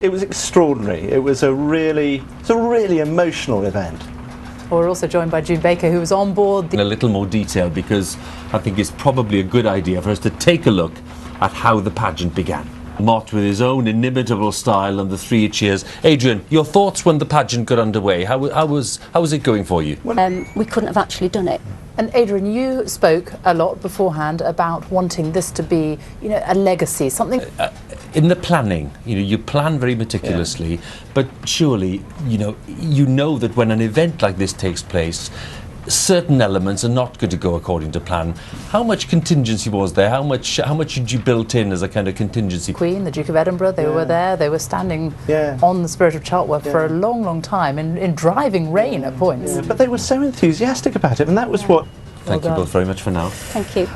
It was extraordinary. It's a really emotional event. We're also joined by June Baker, who was on board. In a little more detail, because I think it's probably a good idea for us to take a look at how the pageant began. Mott with his own inimitable style and the three cheers. Adrian, your thoughts when the pageant got underway? How was it going for you? We couldn't have actually done it. And Adrian, you spoke a lot beforehand about wanting this to be, a legacy, something. In the planning, you plan very meticulously, but surely, you know that when an event like this takes place, certain elements are not going to go according to plan. How much contingency was there? How much did you built in as a kind of contingency? Queen, the Duke of Edinburgh, they were there. They were standing on the Spirit of Chartworth for a long, long time in driving rain at points. Yeah, but they were so enthusiastic about it, and that was what. Thank you both very much for now. Thank you.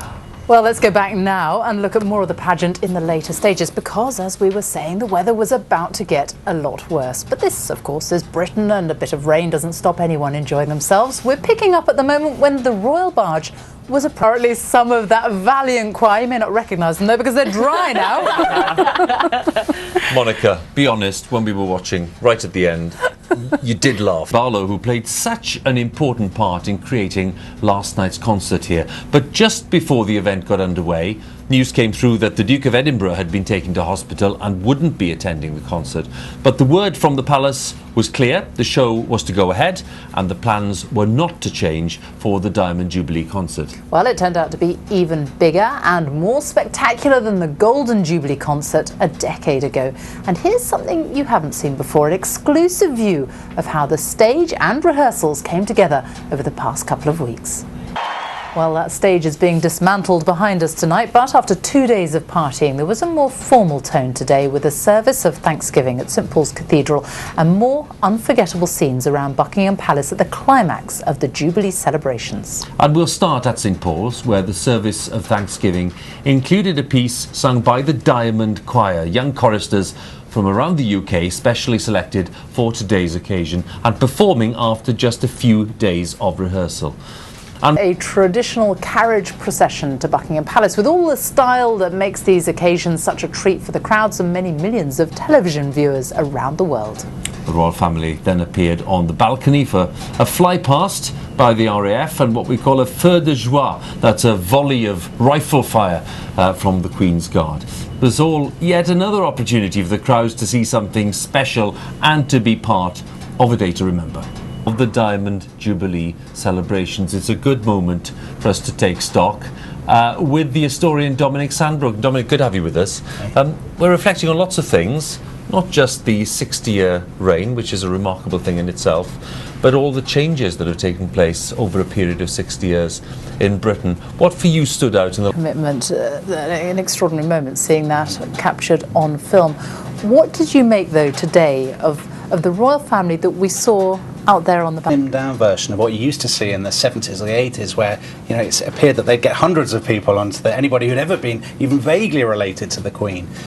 Well, let's go back now and look at more of the pageant in the later stages, because, as we were saying, the weather was about to get a lot worse. But this, of course, is Britain, and a bit of rain doesn't stop anyone enjoying themselves. We're picking up at the moment when the royal barge was apparently some of that valiant choir. You may not recognise them, though, because they're dry now. Monica, be honest, when we were watching, right at the end, you did laugh. Barlow, who played such an important part in creating last night's concert here. But just before the event got underway, news came through that the Duke of Edinburgh had been taken to hospital and wouldn't be attending the concert. But the word from the palace was clear. The show was to go ahead, and the plans were not to change for the Diamond Jubilee concert. Well, it turned out to be even bigger and more spectacular than the Golden Jubilee concert a decade ago. And here's something you haven't seen before, an exclusive view of how the stage and rehearsals came together over the past couple of weeks. Well, that stage is being dismantled behind us tonight, but after 2 days of partying, there was a more formal tone today with a service of Thanksgiving at St Paul's Cathedral and more unforgettable scenes around Buckingham Palace at the climax of the Jubilee celebrations. And we'll start at St Paul's, where the service of Thanksgiving included a piece sung by the Diamond Choir, young choristers from around the UK, specially selected for today's occasion and performing after just a few days of rehearsal. And a traditional carriage procession to Buckingham Palace with all the style that makes these occasions such a treat for the crowds and many millions of television viewers around the world. The royal family then appeared on the balcony for a fly past by the RAF and what we call a feu de joie. That's a volley of rifle fire from the Queen's Guard. There's all yet another opportunity for the crowds to see something special and to be part of a day to remember. Of the Diamond Jubilee celebrations, it's a good moment for us to take stock with the historian Dominic Sandbrook. Dominic, good to have you with us. We're reflecting on lots of things, not just the 60-year reign, which is a remarkable thing in itself, but all the changes that have taken place over a period of 60 years in Britain. What for you stood out in the commitment? An extraordinary moment, seeing that captured on film. What did you make, though, today of the royal family that we saw out there on the slimmed down version of what you used to see in the 70s or the 80s, where it appeared that they'd get hundreds of people onto anybody who'd ever been even vaguely related to the Queen.